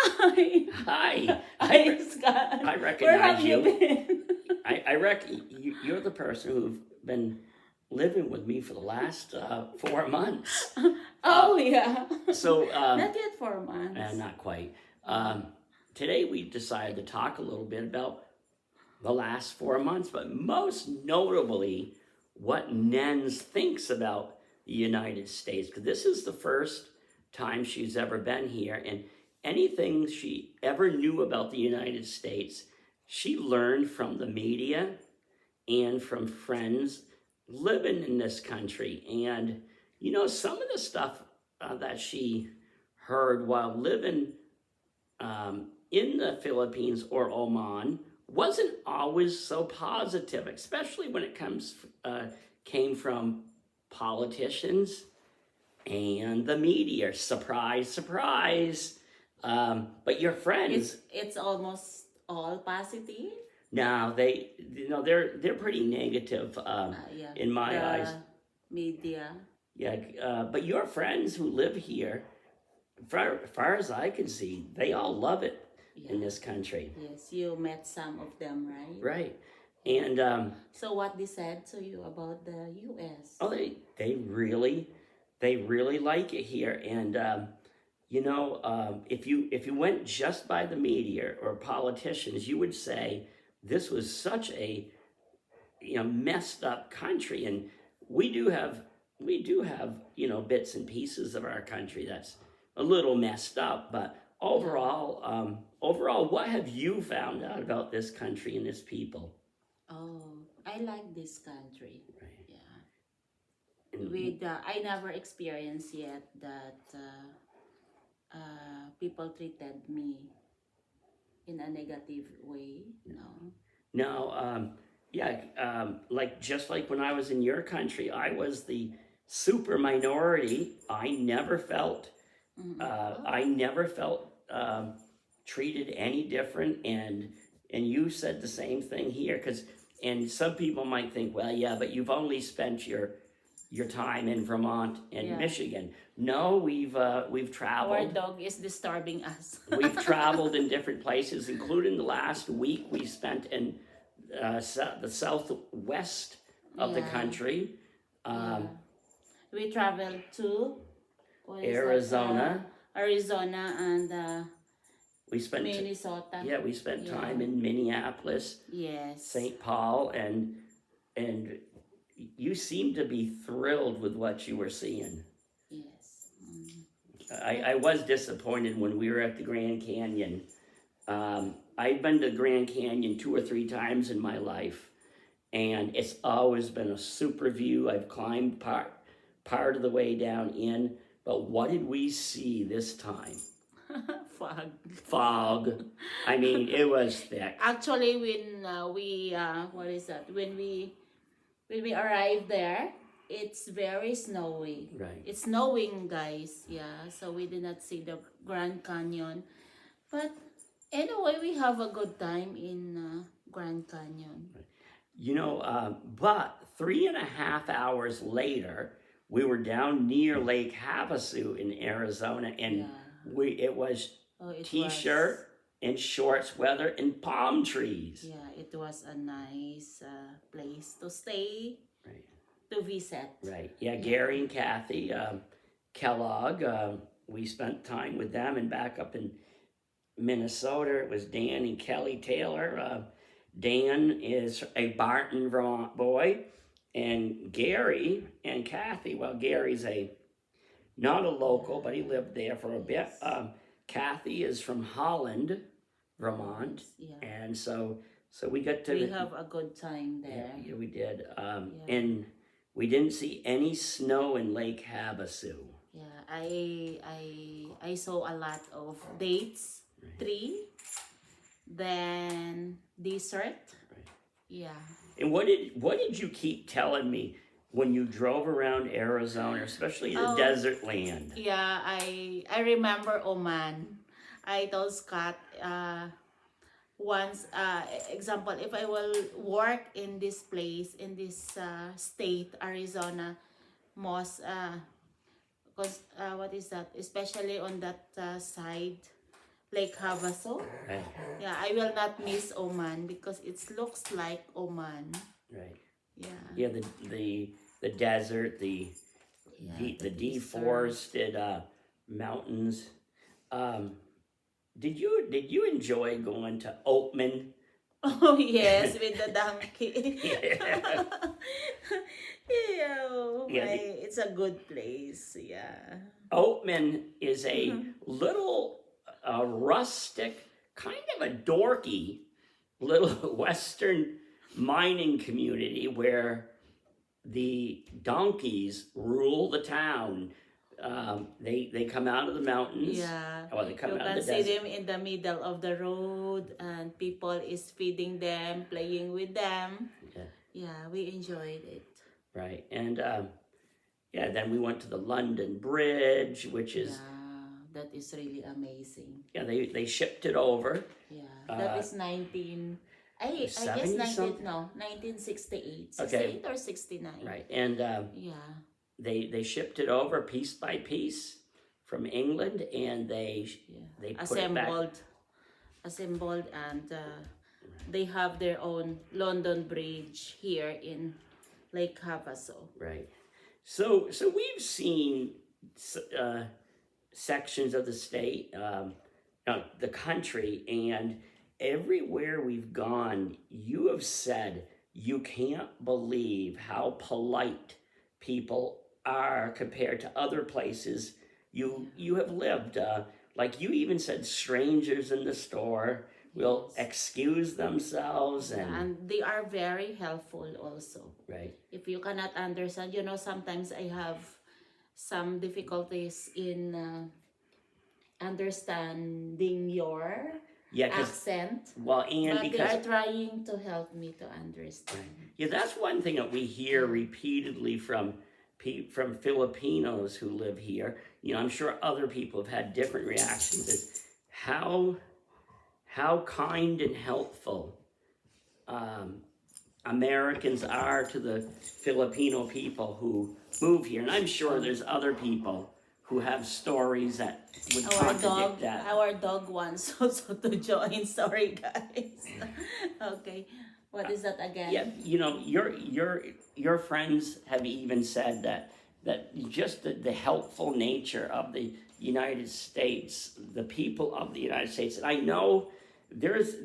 Hi. Hi. Hi, Scott. I Where recognize have you you. been? You're the person who've been living with me for the last 4 months. Oh, yeah. So, Not yet 4 months. not quite. Um, Today we decided to talk a little bit about the last 4 months, but most notably, what Nenz thinks about the United States, because this is the first time she's ever been here, and anything she ever knew about the United States, she learned from the media and from friends living in this country. And, some of the stuff that she heard while living in the Philippines or Oman wasn't always so positive, especially when it came from politicians and the media. Surprise, surprise. But your friends, It's almost all positive. now they're pretty negative Yeah. in my The eyes. media. Yeah, but your friends who live here, far as I can see, they all love it in Yeah. this country. Yes, you met some of them, right? Right. And So what they said to you about the U.S.? oh, they really like it here. And if you went just by the media or politicians, you would say this was such a messed up country. And we do have bits and pieces of our country that's a little messed up. But overall, what have you found out about this country and its people? Oh, I like this country. Right. Yeah. And With I never experienced yet that people treated me in a negative way. No. now, yeah, just like when I was in your country, I was the super minority. I never felt treated any different, and you said the same thing here. And some people might think, well, yeah, but you've only spent your time in Vermont and Yeah. Michigan. No, we've Our traveled. dog is disturbing us. We've traveled in different places, including the last week we spent in the southwest of the Yeah. country, Yeah. We traveled to what is that? Arizona. Arizona and We spent Minnesota. yeah, we spent Yeah. time in Minneapolis, Yes. St. Paul, and you seem to be thrilled with what you were seeing. Yes. I was disappointed when we were at the Grand Canyon. I've been to Grand Canyon 2 or 3 times in my life, and it's always been a super view. I've climbed part of the way down in, but what did we see this time? Fog. Fog. I mean, it was thick. Actually, when we what is that? When we arrived there, it's very snowy. Right. It's snowing, guys. Yeah, so we did not see the Grand Canyon, but anyway, we have a good time in Grand Canyon. But 3.5 hours later, we were down near Lake Havasu in Arizona, and Yeah. it was It t-shirt and shorts weather and palm trees. Yeah, it was a nice place to stay, Right. to visit. Right. Yeah, Gary and Kathy Kellogg, we spent time with them, and back up in Minnesota, it was Dan and Kelly Taylor. Dan is a Barton, Vermont boy, and Gary and Kathy, well, Gary's not a local, but he lived there for a bit. Kathy is from Holland, Vermont, Yeah. and so we got to. We have a good time there. Yeah, we did. And we didn't see any snow in Lake Havasu. Yeah, I saw a lot of dates, tree, then dessert. Right. Yeah. And what did you keep telling me when you drove around Arizona, especially the desert land? Yeah, I remember Oman. I told Scott once, example, if I will work in this place, in this state, Arizona, most, because what is that? Especially on that side, Lake Havasu. Right. Yeah, I will not miss Oman because it looks like Oman. Right. Yeah. Yeah. The desert, the Yeah, the the desert. deforested mountains. Um, did you enjoy going to Oatman? Oh yes, with the donkey. Yeah. Yeah, oh Yeah, my, it's a good place. Yeah. Oatman is a little rustic, kind of a dorky little western mining community where the donkeys rule the town. They come out of the mountains. Yeah, Or they come you out can of the see desert. them in the middle of the road, and people is feeding them, playing with them. Yeah, Yeah, we enjoyed it. right. And yeah, then we went to the London Bridge, which is Yeah, that is really amazing. yeah, they shipped it over. Yeah, that is I guess 70 something? 1968. Okay. 68 or 69. Right. And Yeah. they shipped it over piece by piece from England, and they put it back. Assembled, and they have their own London Bridge here in Lake Havasu. Right. So we've seen sections of the state, no, the country, and everywhere we've gone, you have said you can't believe how polite people are compared to other places you have lived. Like you even said, strangers in the store will Yes. excuse themselves, And they are very helpful also. right. If you cannot understand, sometimes I have some difficulties in understanding your Yeah, because accent. well, and But they because are trying to help me to understand. yeah, that's one thing that we hear repeatedly from Filipinos who live here. I'm sure other people have had different reactions. Is how kind and helpful Americans are to the Filipino people who move here, and I'm sure there's other people who have stories that would contradict that. Our dog wants also to join. Sorry, guys. Okay, what is that again? Yeah, your friends have even said that just the helpful nature of the United States, the people of the United States, and I know there's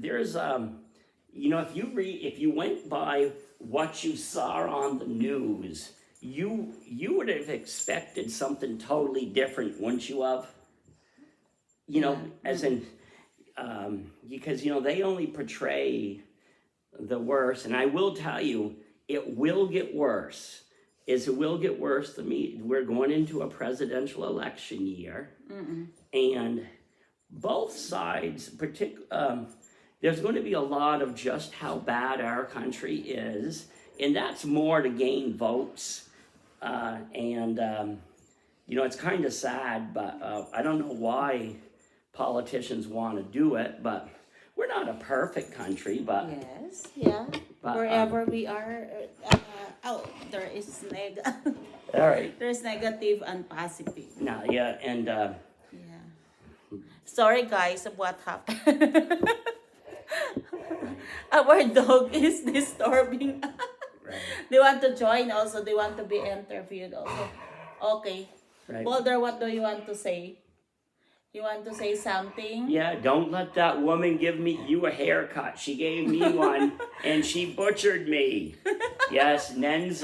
if you went by what you saw on the news, you would have expected something totally different, wouldn't you have? As in because they only portray the worst, and I will tell you, it will get worse. It will get worse. We're going into a presidential election year, and both sides, there's going to be a lot of just how bad our country is, and that's more to gain votes. It's kind of sad, but I don't know why politicians want to do it, but we're not a perfect country, but Yes, yeah. But, Wherever we are, there is all right. there's negative and positive. Now, yeah, and Yeah. Sorry, guys, of what happened. Our dog is disturbing. right, They want to join also. They want to be interviewed also. Okay. right. Boulder, what do you want to say? You want to say something? Yeah, don't let that woman give you a haircut. She gave me one, and she butchered me. Yes, Nenz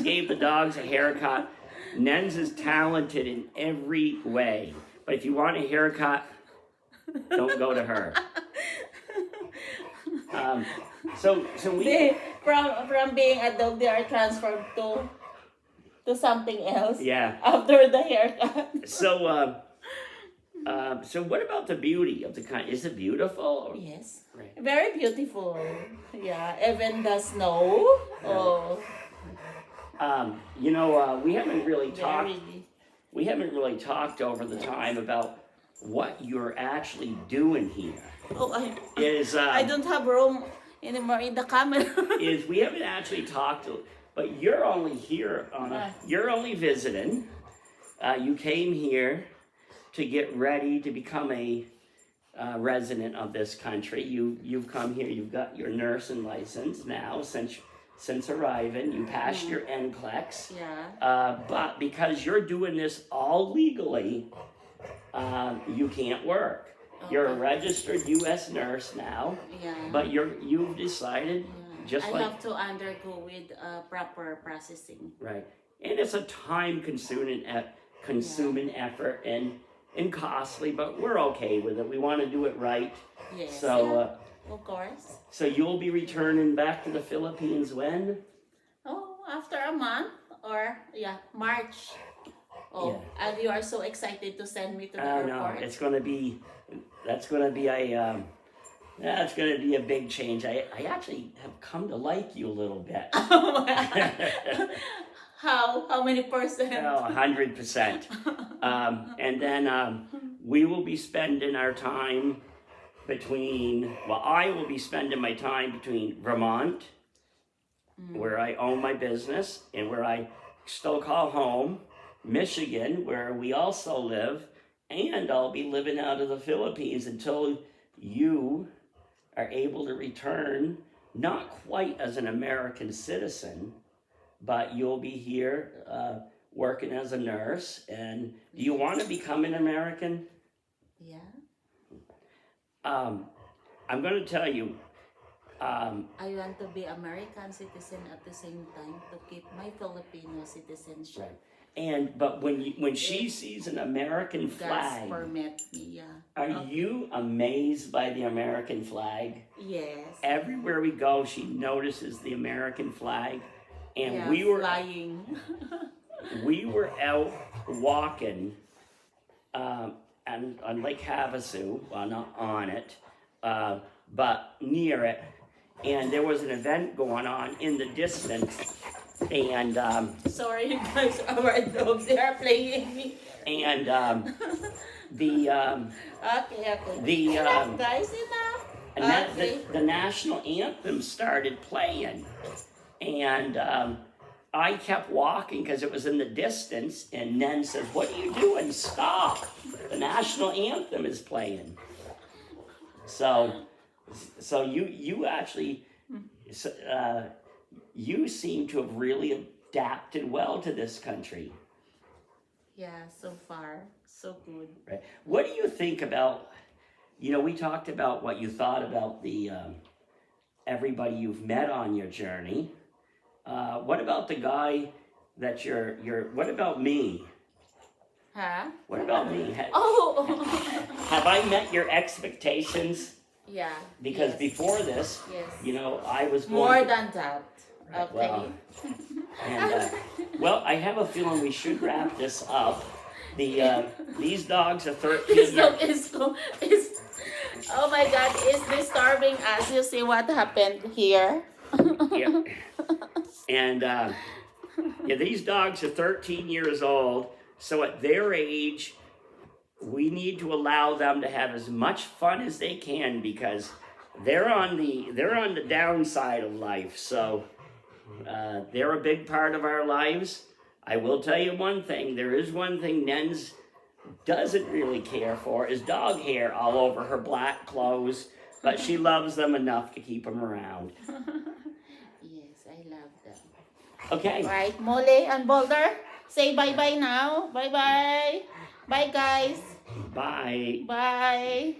gave the dogs a haircut. Nenz is talented in every way. But if you want a haircut, don't go to her. So we From being a dog, they are transferred to something else. yeah. After the haircut. So so what about the beauty of the country? Is it beautiful? Or? Yes. Right. Very beautiful. Yeah. Even the snow. Oh. We haven't really talked. Very. We haven't really talked over the time about what you're actually doing here. Oh, I I don't have room anymore in the camera. Is we haven't actually talked, but you're only here you're only visiting. You came here to get ready to become a resident of this country. You've come here. You've got your nursing license now since arriving. You passed your NCLEX. Yeah. But because you're doing this all legally, you can't work. You're a Okay. registered U.S. nurse now, Yeah. but you've decided just I like have to undergo with proper processing. right, and it's a time-consuming effort and costly, but we're okay with it. We want to do it right. Yes. So, of course. so you'll be returning back to the Philippines when? Oh, after a month or March. Oh, Yeah. and you are so excited to send me to the No, airport. it's gonna be. That's gonna be a. That's gonna be a big change. I actually have come to like you a little bit. How many percent? Oh, 100%. And then we will be spending our time I will be spending my time between Vermont, where I own my business and where I still call home, Michigan, where we also live, and I'll be living out of the Philippines until you are able to return, not quite as an American citizen, but you'll be here working as a nurse. And do you want to become an American? Yeah. I'm going to tell you. I want to be American citizen at the same time to keep my Filipino citizenship. Right. But when she sees an American flag, God's permit me, yeah. are you amazed by the American flag? Yes. Everywhere we go, she notices the American flag. And Yeah, we were flying. we were out walking on Lake Havasu, well, not on it, but near it, and there was an event going on in the distance, and Sorry, you guys, our dogs, they are playing me. and Okay. the Enough, guys, enough. and that, Okay. the national anthem started playing, and I kept walking because it was in the distance, and Nenz says, "What are you doing? Stop! The national anthem is playing." So you actually, you seem to have really adapted well to this country. Yeah, so far, so good. Right? What do you think about? We talked about what you thought about the everybody you've met on your journey. What about the guy that you're? What about me? Huh? What about me? Oh! Have I met your expectations? Yeah. Because yes. before this, Yes. I was More going. than that. Right, Okay. Well, I have a feeling we should wrap this up. These dogs are 13 This dog years. is oh my God, is disturbing us. You see what happened here? Yeah. And these dogs are 13 years old. So at their age, we need to allow them to have as much fun as they can because they're on the downside of life. So they're a big part of our lives. I will tell you one thing. There is one thing Nenz doesn't really care for is dog hair all over her black clothes, but she loves them enough to keep them around. Yes, I love them. Okay. Right, Mole and Boulder, say bye-bye now. Bye-bye. Bye, guys. Bye. Bye.